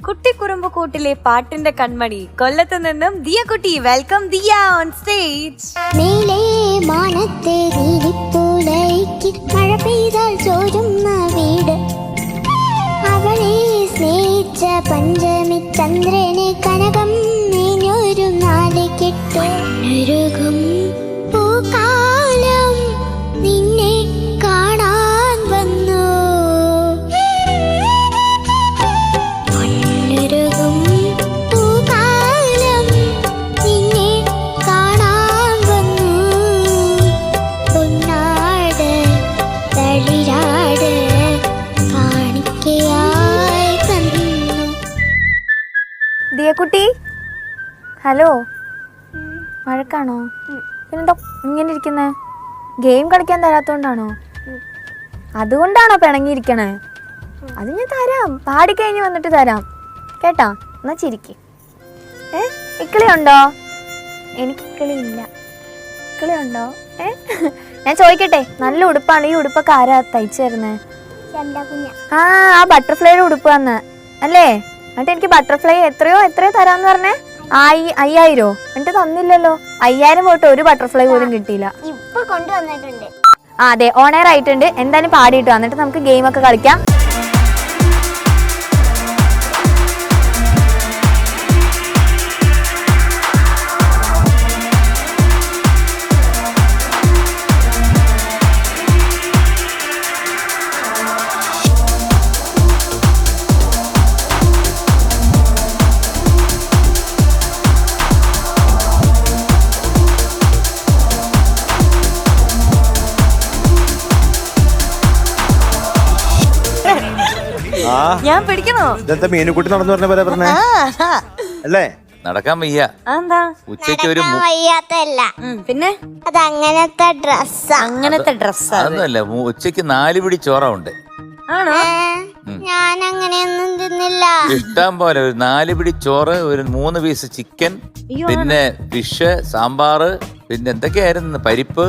കുട്ടിക്കുറുമ്പുകൂട്ടിലെ പാട്ടിന്റെ കൺമണി കൊല്ലത്ത് നിന്നും ദിയക്കുട്ടി. Welcome Diya on stage. നീലേ മാനത്തെ നീലിപ്പൂലയ്ക്ക് മഴ പെയ്താൽ ചോരുന്ന വീട്, അവളെ സ്നേഹിച്ച പഞ്ചമി ചന്ദ്രനെ കനകം നീഞ്ഞൊരു നാല് കെട്ട് ഒഴുകും പൂക്കാലം നിന്നെ കാണാൻ വന്നു. ഒഴുകും പൂക്കാലം നിന്നെ കാണാൻ വന്നു. പൊന്നാട് തളിരാട് കാണിക്കയായി തന്നു. ദിയക്കുട്ടി, ഹലോ. മഴക്കാണോ? പിന്നെന്താ ഇങ്ങനെ ഇരിക്കുന്നേ? ഗെയിം കളിക്കാൻ തരാത്തോണ്ടാണോ? അതുകൊണ്ടാണോ പിണങ്ങിയിരിക്കണേ? അത് ഞാൻ തരാം, പാടിക്കഴിഞ്ഞ് വന്നിട്ട് തരാം കേട്ടാ. എന്നാ ചിരിക്ക്. ഇക്കിളിയുണ്ടോ? എനിക്ക് ഇക്കിളിയില്ല. ഇക്കിളിയുണ്ടോ? ഞാൻ ചോദിക്കട്ടെ, നല്ല ഉടുപ്പാണ്. ഈ ഉടുപ്പൊക്കെ ആരാ തയ്ച്ചു തരുന്നേ? ആ ബട്ടർഫ്ലൈയുടെ ഉടുപ്പ് തന്നെ അല്ലേ? എന്നിട്ട് എനിക്ക് ബട്ടർഫ്ലൈ എത്രയോ തരാന്ന് പറഞ്ഞേ? 5000. എന്നിട്ട് തന്നില്ലല്ലോ. 5000 പോയിട്ട് ഒരു ബട്ടർഫ്ലൈ പോലും കിട്ടിയില്ല. ഇപ്പൊ കൊണ്ടുവന്നിട്ടുണ്ട്. അതെ, ഓണർ ആയിട്ടുണ്ട്. എന്തായാലും പാടിയിട്ട് വന്നിട്ട് നമുക്ക് ഗെയിം ഒക്കെ കളിക്കാം. ഞാൻ പിടിക്കണോ? ഇതെന്താ മീനുകുട്ടി നടന്നു പറഞ്ഞ പോലെ പറഞ്ഞേ അല്ലേ? നടക്കാൻ വയ്യ. എന്താ ഉച്ചയ്ക്ക് ഒരു വയ്യാത്തല്ല, പിന്നെ അത് അങ്ങനത്തെ ഡ്രസ്സാ. അങ്ങനത്തെ ഡ്രസ്സാ? അതൊന്നുമല്ല, ഉച്ചയ്ക്ക് 4 പിടി ചോറുണ്ട്. ആണോ? ഞാൻ അങ്ങനെയൊന്നും തിന്നില്ല. ഇഷ്ടം പോലെ ഒരു 4 പിടി ചോറ്, ഒരു 3 പീസ് ചിക്കൻ, പിന്നെ ഫിഷ്, സാമ്പാറ്, പിന്നെ എന്തൊക്കെയായിരുന്നു, പരിപ്പ്,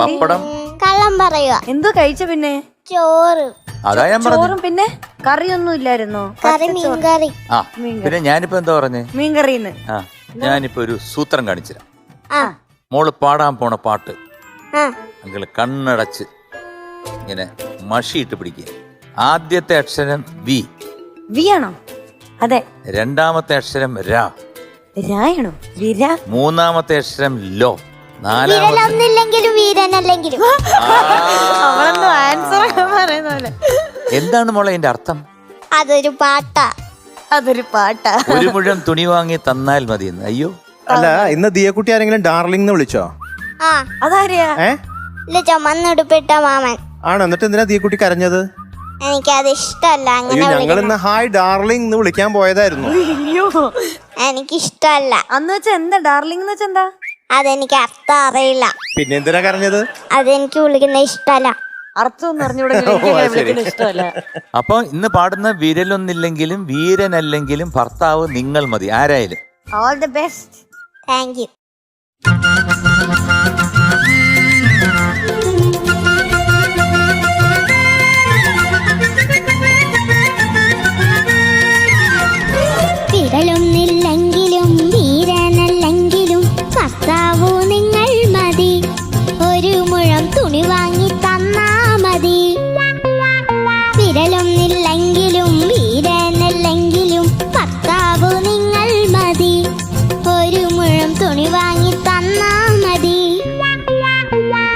പപ്പടം. കള്ളം പറയുക. എന്തോ കഴിച്ച? പിന്നെ ചോറ്. അതാ ഞാൻ പറഞ്ഞു. ചോറും പിന്നെ കറിയൊന്നും ഇല്ലായിരുന്നോ? കറി മീൻകറി. ആ പിന്നെ ഞാനിപ്പോ എന്താ പറഞ്ഞേ? മീൻകറിന്ന്. ആ ഞാനിപ്പോ ഒരു സൂത്രം കാണിച്ചുതരാം. മോള് പാടാൻ പോണ പാട്ട് അങ്കിള് കണ്ണടച്ച് ഇങ്ങനെ മഷിയിട്ട് പിടിക്കുക. ആദ്യത്തെ അക്ഷരം വി. വി ആണോ? അതെ. രണ്ടാമത്തെ അക്ഷരം രാ. രായാണോ? വിര. മൂന്നാമത്തെ അക്ഷരം ലോ. വിരലൊന്നില്ലെങ്കിലും വീരനല്ലെങ്കിലും. എന്താണ് മോളെ അതിന്റെ അർത്ഥം? അതൊരു പാട്ടാ. അതൊരു പാട്ടാ. ഒരു മുഴം തുണി വാങ്ങി തന്നാൽ മതി. അയ്യോ അല്ല, ഇന്ന് ദിയക്കുട്ടി ആരെങ്കിലും ഡാർലിംഗ് എന്ന് വിളിച്ചോ? ആ അതാരെയാ? ഇല്ല, ചുമന്നുടുപ്പിട്ട മാമൻ ആണോ? എന്നിട്ട് എന്തിനാ ദിയക്കുട്ടി കരഞ്ഞത്? എനിക്കത് ഇഷ്ടല്ല. അങ്ങനെ ഞങ്ങൾ ഇന്ന് ഹായ് ഡാർലിംഗ് എന്ന് വിളിക്കാൻ പോയതായിരുന്നു. എനിക്കിഷ്ടല്ല. അന്ന് വെച്ചാ എന്താ ഡാർലിംഗ് എന്ന് വെച്ചാ എന്താ? അതെനിക്ക് അർത്ഥം അറിയില്ല. പിന്നെ എന്തിനാ കരഞ്ഞത്? അതെനിക്ക് വിളിക്കുന്ന ഇഷ്ടല്ല. അർത്ഥം ഇഷ്ടമല്ല. അപ്പൊ ഇന്ന് പാടുന്ന വിരലൊന്നില്ലെങ്കിലും വീരനല്ലെങ്കിലും ഭർത്താവ് നിങ്ങൾ മതി. ആരായാലും all the best. Thank you. വിരലൊന്നില്ലെങ്കിലും വീരനല്ലെങ്കിലും ഭർത്താവു നിങ്ങൾ മതി. ഒരു മുഴം തുണി വാങ്ങി തന്നാ മതി. വിരലൊന്നില്ലെങ്കിലും വീരനല്ലെങ്കിലും ഭർത്താവു നിങ്ങൾ മതി. ഒരു മുഴം തുണി വാങ്ങി തന്നാ മതി.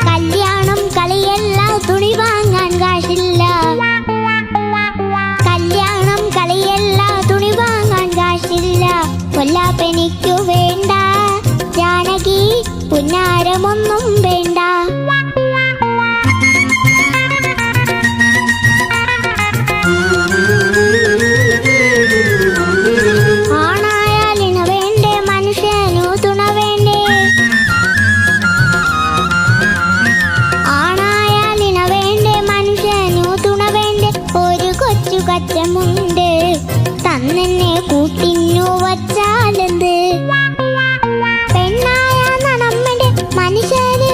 കല്യാണം കളിയല്ല, തുണി വാങ്ങാൻ കാശില്ല. കല്യാണം കളിയല്ല, തുണി വാങ്ങാൻ കാശില്ല. കൊല്ലാപ്പെനിക്കു വേണ്ട, ജാനകി പുന്നാരമൊന്നും വേണ്ട. ആണായാലിന് വേണ്ടേ, മനുഷ്യനു തുണ വേണ്ടേ. ആണായാലിന് വേണ്ടേ, മനുഷ്യനു തുണ വേണ്ടേ. ഒരു കൊച്ചു കച്ചമുണ്ട്, തന്നെ കൂട്ടിന്നു വച്ചാലെന്ത്. പെണ്ണായ നമ്മന്റെ മനുഷ്യന്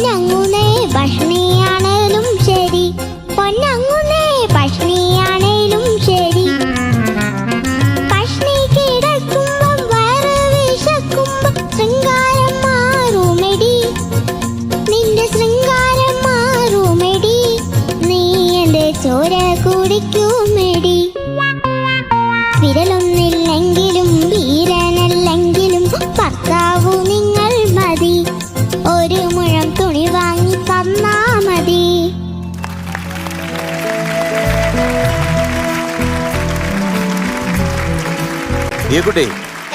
പൊന്നങ്ങുന്നേ ഭക്ഷണിയാണേലും ശരി, പൊന്നങ്ങുന്നേ ഭക്ഷണിയാണേലും ശരി. ഭക്ഷണി കിടക്കുമ്പം വയറ് വിശക്കുമ്പം ശൃംഗാരം മാറുമെടി, നിന്റെ ശൃംഗാരം മാറുമെടി, നീ എന്റെ ചോര കുടിക്കുമെടി. വിരലൊന്നില്ലെങ്കിലും വീരനല്ലെങ്കിലും ഭർത്താവു നിങ്ങൾ മതി, ഒരു മുഴം തുണി വാങ്ങി തന്നാ മതി. ഈ കുട്ടി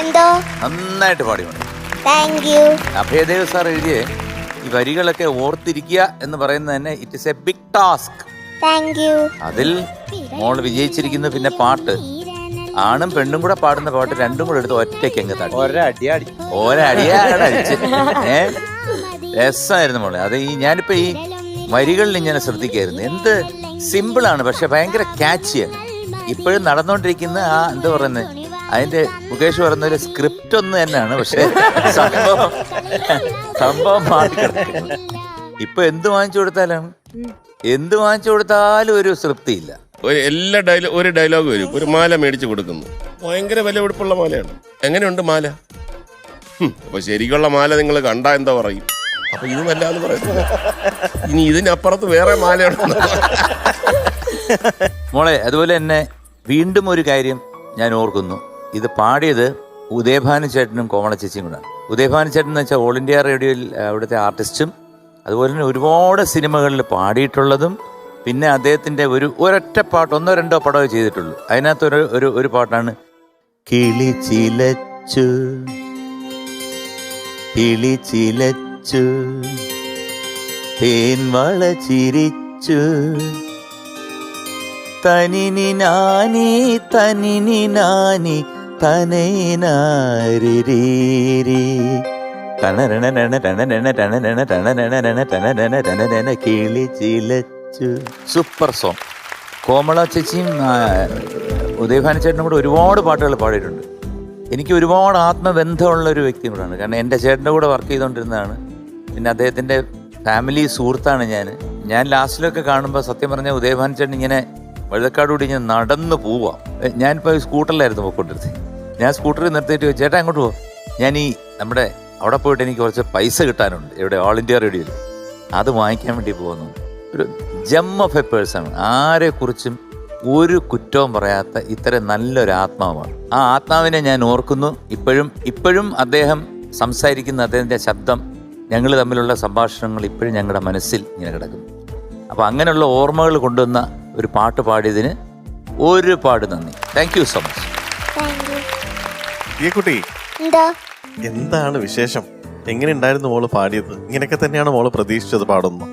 എന്തോ നന്നായിട്ട് പാടി. Thank you. അഭയദേവ് സാർ എഴുതിയ ഈ വരികളൊക്കെ ഓർത്തിരിക്കുക എന്ന് പറയുന്നത് തന്നെ it is a big task. Thank you. അതിൽ മോൾ വിജയിച്ചിരിക്കുന്നു. പിന്നെ പാട്ട് ആണും പെണ്ണും കൂടെ പാടുന്ന പാട്ട് രണ്ടും കൂടെ എടുത്ത് ഒറ്റയ്ക്ക് അങ്ങ് തട്ടി ഒരടിയാണ് അടിച്ച്. രസമായിരുന്നു മോളെ. അത് ഈ ഞാനിപ്പോ ഈ വരികളിൽ ഇങ്ങനെ ശ്രദ്ധിക്കായിരുന്നു. എന്ത് സിമ്പിളാണ്, പക്ഷെ ഭയങ്കര ക്യാച്ചിയാണ്. ഇപ്പോഴും നടന്നുകൊണ്ടിരിക്കുന്ന ആ എന്താ പറയുന്നത്, അതിന്റെ മുകേഷ് പറയുന്ന ഒരു സ്ക്രിപ്റ്റ് ഒന്ന് തന്നെയാണ്, പക്ഷെ സംഭവം മാറിക്കിടക്കുന്നു. ഇപ്പൊ എന്ത് വാങ്ങിച്ചു കൊടുത്താലും ഒരു തൃപ്തിയില്ല. ഒരു ഡയലോഗ് വരും, ഒരു മാല മേടിച്ചു കൊടുക്കുന്നു, ഭയങ്കര വില പിടിപ്പുള്ള മാലയാണ്. എങ്ങനെയുണ്ട് മാല? അപ്പൊ ശരിക്കുള്ള മാല നിങ്ങൾ കണ്ടാ എന്താ പറയും? അപ്പൊ ഇതുമല്ല എന്ന് പറയുന്നത്. ഇനി ഇതിനപ്പുറത്ത് വേറെ മാലയുണ്ട് മോളെ. അതുപോലെ തന്നെ വീണ്ടും ഒരു കാര്യം ഞാൻ ഓർക്കുന്നു. ഇത് പാടിയത് ഉദയഭാനു ചേട്ടനും കോമള ചേച്ചിയും കൂടെ. ഉദയഭാനു ചേട്ടൻ എന്ന് വെച്ചാൽ ഓൾ ഇന്ത്യ റേഡിയോയിൽ അവിടുത്തെ ആർട്ടിസ്റ്റും അതുപോലെ തന്നെ ഒരുപാട് സിനിമകളിൽ പാടിയിട്ടുള്ളതും. പിന്നെ അദ്ദേഹത്തിൻ്റെ ഒരൊറ്റ പാട്ട്, 1-2 പടമേ ചെയ്തിട്ടുള്ളൂ. അതിനകത്ത് ഒരു പാട്ടാണ് കിളി ചിലച്ചു തേൻവള ചിരിച്ചു തനിനി നാനി തനേനാരി കിളി ചിലച്ചു. Super song. കോമള ചേച്ചിയും ഉദയഭാനു ചേട്ടനും കൂടെ ഒരുപാട് പാട്ടുകൾ പാടിയിട്ടുണ്ട്. എനിക്ക് ഒരുപാട് ആത്മബന്ധമുള്ള ഒരു വ്യക്തിയും കൂടെയാണ്. കാരണം എൻ്റെ ചേട്ടൻ്റെ കൂടെ വർക്ക് ചെയ്തുകൊണ്ടിരുന്നതാണ്. പിന്നെ അദ്ദേഹത്തിൻ്റെ ഫാമിലി സുഹൃത്താണ് ഞാൻ ലാസ്റ്റിലൊക്കെ കാണുമ്പോൾ സത്യം പറഞ്ഞാൽ ഉദയഭാനു ചേട്ടൻ ഇങ്ങനെ വഴുതക്കാടുകൂടി ഇങ്ങനെ നടന്നു പോവാം. ഞാനിപ്പോൾ സ്കൂട്ടറിലായിരുന്നു പോയിക്കൊണ്ടിരുന്നത്. ഞാൻ സ്കൂട്ടറിൽ നിർത്തിയിട്ട് ചേട്ടാ അങ്ങോട്ട് പോവാം, ഞാൻ നമ്മുടെ അവിടെ പോയിട്ട് എനിക്ക് കുറച്ച് പൈസ കിട്ടാനുണ്ട്, ഇവിടെ ഓൾ ഇന്ത്യ റേഡിയോയിൽ, അത് വാങ്ങിക്കാൻ വേണ്ടി പോകുന്നു. ഒരു ജം ഓഫ് എ പേഴ്സൺ. ആരെക്കുറിച്ചും ഒരു കുറ്റവും പറയാത്ത ഇത്തരം നല്ലൊരു ആത്മാവാണ്. ആ ആത്മാവിനെ ഞാൻ ഓർക്കുന്നു. ഇപ്പോഴും അദ്ദേഹം സംസാരിക്കുന്ന അദ്ദേഹത്തിൻ്റെ ശബ്ദം, ഞങ്ങൾ തമ്മിലുള്ള സംഭാഷണങ്ങൾ ഇപ്പോഴും ഞങ്ങളുടെ മനസ്സിൽ ഇങ്ങനെ കിടക്കുന്നു. അപ്പോൾ അങ്ങനെയുള്ള ഓർമ്മകൾ കൊണ്ടുവന്ന ഒരു പാട്ട് പാടിയതിന് ഒരുപാട് നന്ദി. Thank you so much. ഈ കുട്ടി എന്താണ് വിശേഷം? എങ്ങനെ ഉണ്ടായിരുന്നു മോള് പാടിയത്? ഇങ്ങനെയൊക്കെ തന്നെയാണ് മോള് പ്രതീക്ഷിച്ചത്? പാടുന്നു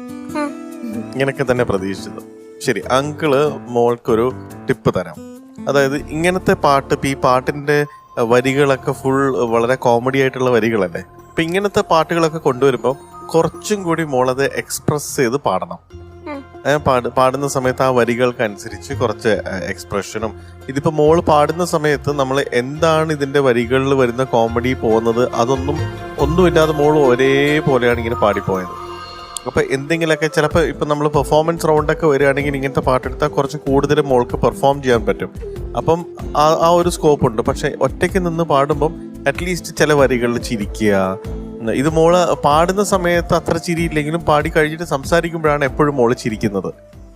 ഇങ്ങനെയൊക്കെ തന്നെ പ്രതീക്ഷിച്ചത്? ശരി, അങ്കിള് മോൾക്കൊരു ടിപ്പ് തരാം. അതായത് ഇങ്ങനത്തെ പാട്ട്, ഈ പാട്ടിന്റെ വരികളൊക്കെ ഫുൾ വളരെ കോമഡി ആയിട്ടുള്ള വരികളല്ലേ. അപ്പൊ ഇങ്ങനത്തെ പാട്ടുകളൊക്കെ കൊണ്ടുവരുമ്പോൾ കുറച്ചും കൂടി മോളത് എക്സ്പ്രസ് ചെയ്ത് പാടണം. പാടുന്ന സമയത്ത് ആ വരികൾക്കനുസരിച്ച് കുറച്ച് എക്സ്പ്രഷനും. ഇതിപ്പോ മോള് പാടുന്ന സമയത്ത് നമ്മൾ എന്താണ് ഇതിന്റെ വരികളിൽ വരുന്ന കോമഡി പോകുന്നത്, ഒന്നുമില്ലാതെ മോള് ഒരേപോലെയാണ് ഇങ്ങനെ പാടിപ്പോയത്. അപ്പൊ എന്തെങ്കിലുമൊക്കെ ചിലപ്പോൾ ഇപ്പൊ നമ്മൾ പെർഫോമൻസ് റൗണ്ടൊക്കെ വരികയാണെങ്കിൽ ഇങ്ങനത്തെ പാട്ടെടുത്താൽ കുറച്ച് കൂടുതൽ മോൾക്ക് പെർഫോം ചെയ്യാൻ പറ്റും. അപ്പം ആ ഒരു സ്കോപ്പ് ഉണ്ട്. പക്ഷെ ഒറ്റയ്ക്ക് നിന്ന് പാടുമ്പം അറ്റ്ലീസ്റ്റ് ചില വരികളിൽ ചിരിക്കുക. ഇത് മോള് പാടുന്ന സമയത്ത് അത്ര ചിരിയില്ലെങ്കിലും പാടി കഴിഞ്ഞിട്ട് സംസാരിക്കുമ്പോഴാണ് എപ്പോഴും മോള് ചിരിക്കുന്നത്.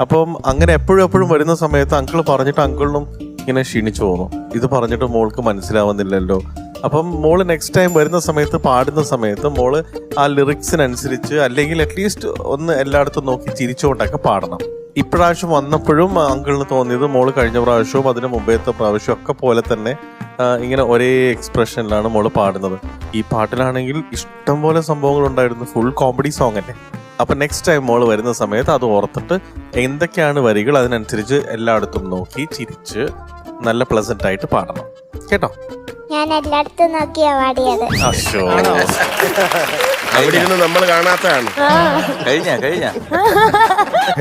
അപ്പം അങ്ങനെ എപ്പോഴും വരുന്ന സമയത്ത് അങ്കിൾ പറഞ്ഞിട്ട് അങ്കിളിനും ഇങ്ങനെ ക്ഷീണിച്ചു പോകുന്നു. ഇത് പറഞ്ഞിട്ട് മോൾക്ക് മനസ്സിലാവുന്നില്ലല്ലോ. അപ്പം മോള് നെക്സ്റ്റ് ടൈം വരുന്ന സമയത്ത്, പാടുന്ന സമയത്ത് മോള് ആ ലിറിക്സിനനുസരിച്ച് അല്ലെങ്കിൽ അറ്റ്ലീസ്റ്റ് ഒന്ന് എല്ലായിടത്തും നോക്കി ചിരിച്ചുകൊണ്ടൊക്കെ പാടണം. ഇപ്രാവശ്യം വന്നപ്പോഴും അങ്കിളിന് തോന്നിയത് മോള് കഴിഞ്ഞ പ്രാവശ്യവും അതിന് മുമ്പത്തെ പ്രാവശ്യവും ഒക്കെ പോലെ തന്നെ ഇങ്ങനെ ഒരേ എക്സ്പ്രഷനിലാണ് മോള് പാടുന്നത്. ഈ പാട്ടിലാണെങ്കിൽ ഇഷ്ടംപോലെ സംഭവങ്ങൾ ഉണ്ടായിരുന്നു. ഫുൾ കോമഡി സോങ് അല്ലേ. അപ്പൊ നെക്സ്റ്റ് ടൈം മോള് വരുന്ന സമയത്ത് അത് ഓർത്തിട്ട് എന്തൊക്കെയാണ് വരികൾ അതിനനുസരിച്ച് എല്ലായിടത്തും നോക്കി ചിരിച്ച് നല്ല പ്ലസന്റ് ആയിട്ട് പാടണം കേട്ടോ. ഞാൻ എല്ലായിടത്തും നോക്കിയാ പാടിയത്. നമ്മൾ കാണാത്തതാണ്. കഴിഞ്ഞ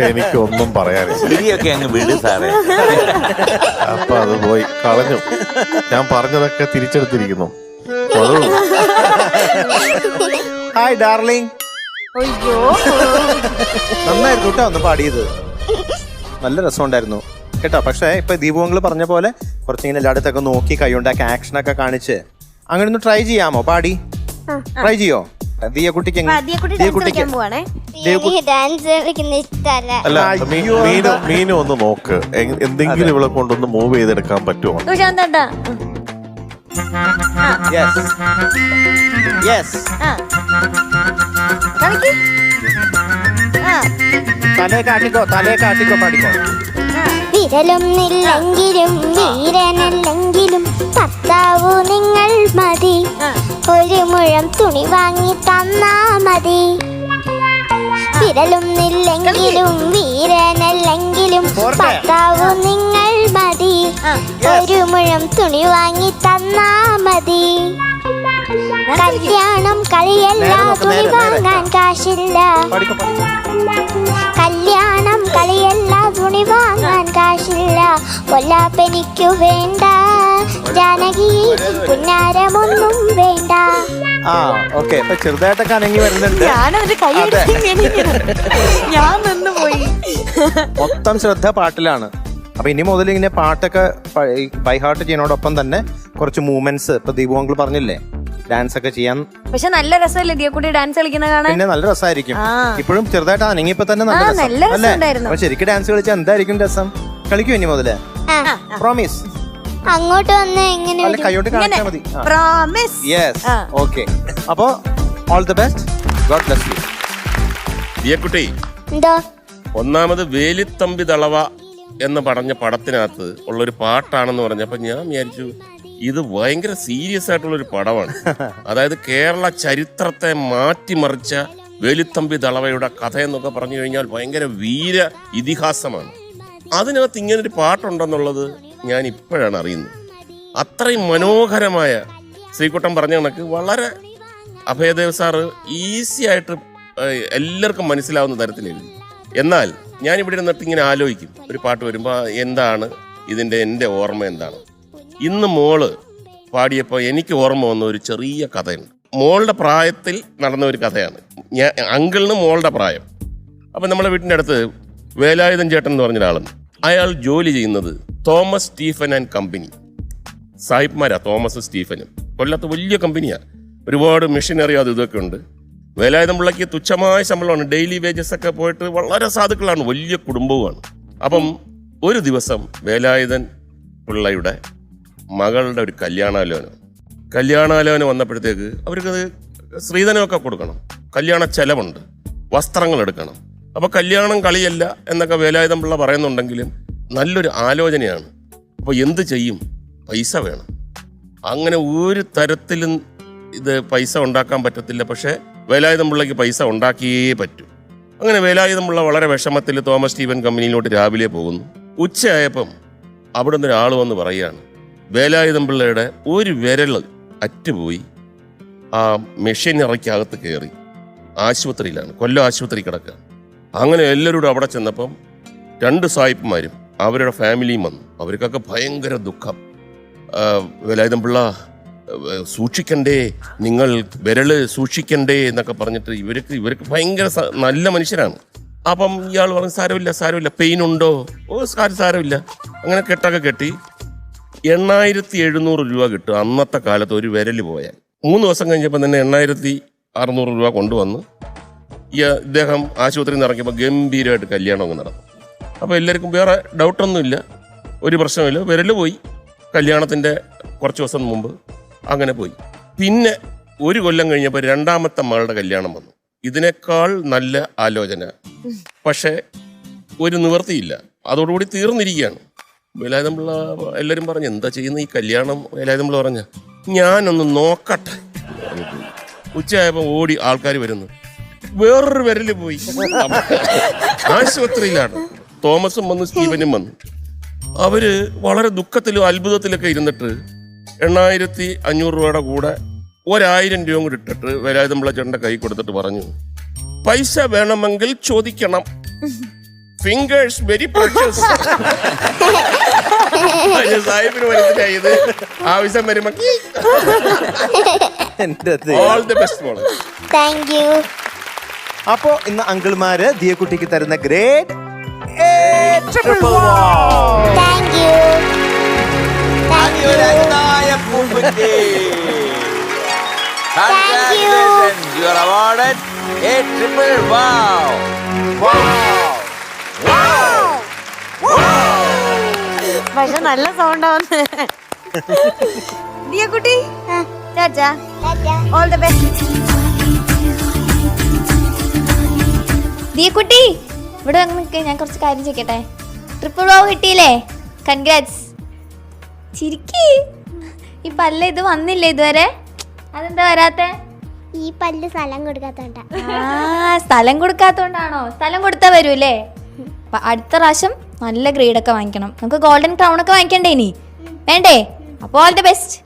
എനിക്കൊന്നും പറയാനില്ല. ശരിയൊക്കെ അങ്ങ് വിട് സാറേ. അപ്പൊ അത് പോയി കളഞ്ഞു. ഞാൻ പറഞ്ഞതൊക്കെ തിരിച്ചെടുത്തിരിക്കുന്നു. Hi darling. അയ്യോ നന്നായിരുന്നു കേട്ടോ ഒന്ന് പാടിയത്, നല്ല രസമുണ്ടായിരുന്നു കേട്ടോ. പക്ഷേ ഇപ്പൊ ദീപുവങ്ങൾ പറഞ്ഞ പോലെ കുറച്ചിങ്ങനെ എല്ലായിടത്തൊക്കെ നോക്കി കൈകൊണ്ടാക്കി ആക്ഷനൊക്കെ കാണിച്ച് അങ്ങനെ ഒന്ന് ട്രൈ ചെയ്യാമോ? പാടി ട്രൈ ചെയ്യോ? ദിയക്കുട്ടിക്ക് പോവാണേ. എനിക്ക് ഡാൻസ് കളിക്കുന്ന ഇഷ്ടമല്ല. അല്ല മീനു ഒന്ന് നോക്ക്, എന്തെങ്കിലും ഇവളെ കൊണ്ടൊന്ന് മൂവ് ചെയ്തെടുക്കാൻ പറ്റുമോ? സുശാന്തേട്ടാ യെസ് യെസ് കളിക്ക്. തലേ കാട്ടിക്കോ പാടിക്കോ. വിരലൊന്നില്ലെങ്കിലും വീരനല്ലെങ്കിലും ഭർത്താവു നിങ്ങൾ മതി, ഒരു മുഴം തുണി വാങ്ങി തന്നാ മതി. വിരലൊന്നില്ലെങ്കിലും വീരനല്ലെങ്കിലും ഭർത്താവു നിങ്ങൾ മതി, ഒരു മുഴം തുണി വാങ്ങി തന്നാ മതി. കല്യാണം കളിയല്ല, തുണി വാങ്ങാൻ കാശില്ല. കല്യാണം കളിയല്ല, തുണി വാങ്ങാൻ കാശില്ല. കൊല്ലാപ്പെനിക്കു വേണ്ട, ജാനകി പുന്നാരമൊന്നും വേണ്ട. ആ ഓക്കെ, ഇപ്പൊ ചെറുതായിട്ടൊക്കെ അനങ്ങി വരുന്നുണ്ട്. ഞാനതിന്റെ കൈ ഞാൻ നിന്ന് പോയി. മൊത്തം ശ്രദ്ധ പാട്ടിലാണ്. അപ്പൊ ഇനി മുതൽ ഇങ്ങനെ പാട്ടൊക്കെ ബൈ ഹാർട്ട് ചെയ്യുന്നതോടൊപ്പം തന്നെ കുറച്ച് മൂവ്മെന്റ്സ് ഇപ്പൊ ദീപു പറഞ്ഞില്ലേ, ഡാൻസ് ഒക്കെ ചെയ്യാൻ. പക്ഷെ നല്ല രസമല്ലേ ദിയക്കുട്ടി ഡാൻസ് കളിക്കുന്ന കാണാൻ? പിന്നെ നല്ല രസമായിരിക്കും. ഇപ്പോഴും ചെറുതായിട്ട് അനങ്ങിയപ്പോ തന്നെ നല്ല നല്ല രസം അല്ലേ? രസമുണ്ടായിരുന്നു. അപ്പൊ ശരിക്കും ഡാൻസ് കളിച്ചാൽ എന്തായിരിക്കും രസം? കളിക്കും ഇനി മുതല്, പ്രോമിസ്. അങ്ങോട്ട് വന്ന് എങ്ങനെ അല്ല കൈയോട്ട് കാണിച്ചാൽ മതി. പ്രോമിസ്. Yes okay. അപ്പോ all the best, God bless you. ദിയക്കുട്ടി, എന്തോ ഒന്നാമത് വേലിത്തമ്പി തളവ എന്ന് പറഞ്ഞ പടത്തിനകത്ത് ഉള്ളൊരു പാട്ടാണെന്ന് പറഞ്ഞപ്പോ ഞാൻ വിചാരിച്ചു ഇത് ഭയങ്കര സീരിയസ് ആയിട്ടുള്ളൊരു പടമാണ്. അതായത് കേരള ചരിത്രത്തെ മാറ്റിമറിച്ച വേലിത്തമ്പി ദളവയുടെ കഥ എന്നൊക്കെ പറഞ്ഞു കഴിഞ്ഞാൽ ഭയങ്കര വീര ഇതിഹാസമാണ്. അതിനകത്ത് ഇങ്ങനൊരു പാട്ടുണ്ടെന്നുള്ളത് ഞാൻ ഇപ്പോഴാണ് അറിയുന്നത്. അത്രയും മനോഹരമായ, ശ്രീകുട്ടൻ പറഞ്ഞ കണക്ക് വളരെ അഭയദേവ് സാറ് ഈസി ആയിട്ട് എല്ലാവർക്കും മനസ്സിലാവുന്ന തരത്തിൽ എഴുതി. എന്നാൽ ഞാനിവിടെ ഇരുന്നിട്ട് ഇങ്ങനെ ആലോചിക്കും, ഒരു പാട്ട് വരുമ്പോൾ എന്താണ് എൻ്റെ ഓർമ്മ എന്താണ്. ഇന്ന് മോള് പാടിയപ്പോൾ എനിക്ക് ഓർമ്മ വന്ന ഒരു ചെറിയ കഥയുണ്ട്. മോളുടെ പ്രായത്തിൽ നടന്ന ഒരു കഥയാണ്. അങ്കിളിന് മോളുടെ പ്രായം. അപ്പം നമ്മുടെ വീട്ടിൻ്റെ അടുത്ത് വേലായുധൻ ചേട്ടൻ എന്ന് പറഞ്ഞ ഒരാളുണ്ട്. അയാൾ ജോലി ചെയ്യുന്നത് തോമസ് സ്റ്റീഫൻ ആൻഡ് കമ്പനി. സാഹിബ്മാരാ തോമസ് സ്റ്റീഫനും. കൊല്ലത്ത് വലിയ കമ്പനിയാണ്, ഒരുപാട് മെഷീനറി അത് ഇതൊക്കെ ഉണ്ട്. വേലായുധൻ പിള്ളയ്ക്ക് തുച്ഛമായ ശമ്പളമാണ്, ഡെയിലി വേജസ് ഒക്കെ പോയിട്ട് വളരെ സാധുക്കളാണ്, വലിയ കുടുംബവുമാണ്. അപ്പം ഒരു ദിവസം വേലായുധൻ പിള്ളയുടെ മകളുടെ ഒരു കല്യാണാലോചന വന്നപ്പോഴത്തേക്ക് അവർക്കത് സ്ത്രീധനമൊക്കെ കൊടുക്കണം, കല്യാണ ചെലവുണ്ട്, വസ്ത്രങ്ങൾ എടുക്കണം. അപ്പോൾ കല്യാണം കളിയല്ല എന്നൊക്കെ വേലായുധൻ പിള്ള പറയുന്നുണ്ടെങ്കിലും നല്ലൊരു ആലോചനയാണ്. അപ്പോൾ എന്ത് ചെയ്യും? പൈസ വേണം. അങ്ങനെ ഒരു തരത്തിലും ഇത് പൈസ ഉണ്ടാക്കാൻ പറ്റത്തില്ല. പക്ഷേ വേലായുധൻ പിള്ളയ്ക്ക് പൈസ ഉണ്ടാക്കിയേ പറ്റൂ. അങ്ങനെ വേലായുധൻ പിള്ള വളരെ വിഷമത്തിൽ തോമസ് സ്റ്റീഫൻ കമ്പനിയിലോട്ട് രാവിലെ പോകുന്നു. ഉച്ചയായപ്പം അവിടെ നിന്ന് ഒരാൾ വന്ന് പറയുകയാണ്, വേലായുധൻ പിള്ളയുടെ ഒരു വിരൽ അറ്റുപോയി ആ മെഷീനറിക്കകത്ത് കയറി ആശുപത്രിയിലാണ്, കൊല്ലം ആശുപത്രി കിടക്കുക. അങ്ങനെ എല്ലാവരും അവിടെ ചെന്നപ്പം 2 സായിപ്പുമാരും അവരുടെ ഫാമിലിയും വന്നു. അവർക്കൊക്കെ ഭയങ്കര ദുഃഖം. വേലായുധൻ പിള്ള സൂക്ഷിക്കണ്ടേ, നിങ്ങൾ വിരല് സൂക്ഷിക്കണ്ടേ എന്നൊക്കെ പറഞ്ഞിട്ട് ഇവർക്ക് ഭയങ്കര നല്ല മനുഷ്യരാണ്. അപ്പം ഇയാൾ പറഞ്ഞു സാരമില്ല, പെയിൻ ഉണ്ടോ? ഓ സാരമില്ല. അങ്ങനെ കെട്ടൊക്കെ കെട്ടി 8700 രൂപ കിട്ടും അന്നത്തെ കാലത്ത് ഒരു വിരല് പോയാൽ. 3 ദിവസം കഴിഞ്ഞപ്പോൾ തന്നെ 8600 രൂപ കൊണ്ടുവന്ന് ഇദ്ദേഹം ആശുപത്രിയിൽ നിന്ന് ഇറങ്ങിയപ്പോൾ ഗംഭീരമായിട്ട് കല്യാണം അങ്ങ് നടന്നു. അപ്പോൾ എല്ലാവർക്കും വേറെ ഡൗട്ടൊന്നുമില്ല, ഒരു പ്രശ്നമില്ല. വിരല് പോയി, കല്യാണത്തിൻ്റെ കുറച്ച് ദിവസം മുമ്പ് അങ്ങനെ പോയി. പിന്നെ 1 കൊല്ലം കഴിഞ്ഞപ്പോൾ 2ാമത്തെ മകളുടെ കല്യാണം വന്നു. ഇതിനേക്കാൾ നല്ല ആലോചന, പക്ഷേ ഒരു നിവൃത്തിയില്ല, അതോടുകൂടി തീർന്നിരിക്കുകയാണ്. വേലായുധൻ പിള്ള എല്ലാവരും പറഞ്ഞു എന്താ ചെയ്യുന്ന ഈ കല്യാണം? വേലായുധൻ പിള്ള പറഞ്ഞ ഞാനൊന്ന് നോക്കട്ടെ. ഉച്ചയായപ്പോൾ ഓടി ആൾക്കാർ വരുന്നു, വേറൊരു വിരല് പോയി. ആശുപത്രിയിലാണ്. തോമസും വന്നു, സ്റ്റീവനും വന്നു. അവര് വളരെ ദുഃഖത്തിലും അത്ഭുതത്തിലൊക്കെ ഇരുന്നിട്ട് 8500 രൂപയുടെ കൂടെ 1000 രൂപ കൂടി ഇട്ടിട്ട് വേലായുധൻ പിള്ള ചേട്ടൻ്റെ കൈ കൊടുത്തിട്ട് പറഞ്ഞു, പൈസ വേണമെങ്കിൽ ചോദിക്കണം, ഫിംഗേഴ്സ് വെരി പ്രഷ്യസ്. സാഹിബിന് മനസ്സിലായത് ആവശ്യം വരുമ്പോ ഓൾ ദി ബെസ്റ്റ് മോളെ. Thank you. അപ്പോ ഇന്ന് അങ്കിൾമാര് ദിയക്കുട്ടിക്ക് തരുന്ന grade thank you Congratulations, you are awarded a triple wow. പക്ഷെ നല്ല സൗണ്ട് ആവുന്നു. ദിയക്കുട്ടി ടാറ്റാ, ഓൾ ദി ബെസ്റ്റ്. ദിയക്കുട്ടി ഇവിടെ വന്ന് നിൽക്ക്, ഞാൻ കുറച്ച് കാര്യം ചോദിക്കട്ടെ. ട്രിപ്പിൾ വാവ് കിട്ടിയില്ലേ? കൺഗ്രാറ്റ്സ്. ചിരിക്ക്. ഈ പല്ല് ഇത് വന്നില്ലേ ഇതുവരെ? അതെന്താ വരാത്തെ? ഈ പല്ല് സ്ഥലം കൊടുക്കാത്തോണ്ടാ. സ്ഥലം കൊടുക്കാത്തോണ്ടാണോ? സ്ഥലം കൊടുത്താ വരൂല്ലേ? അപ്പൊ അടുത്ത പ്രാവശ്യം നല്ല ഗ്രേഡ് ഒക്കെ വാങ്ങിക്കണം. നമുക്ക് ഗോൾഡൻ ക്രൗൺ ഒക്കെ വാങ്ങിക്കണ്ടേ ഇനി? വേണ്ടേ? അപ്പോൾ ഓൾ ദി ബെസ്റ്റ്.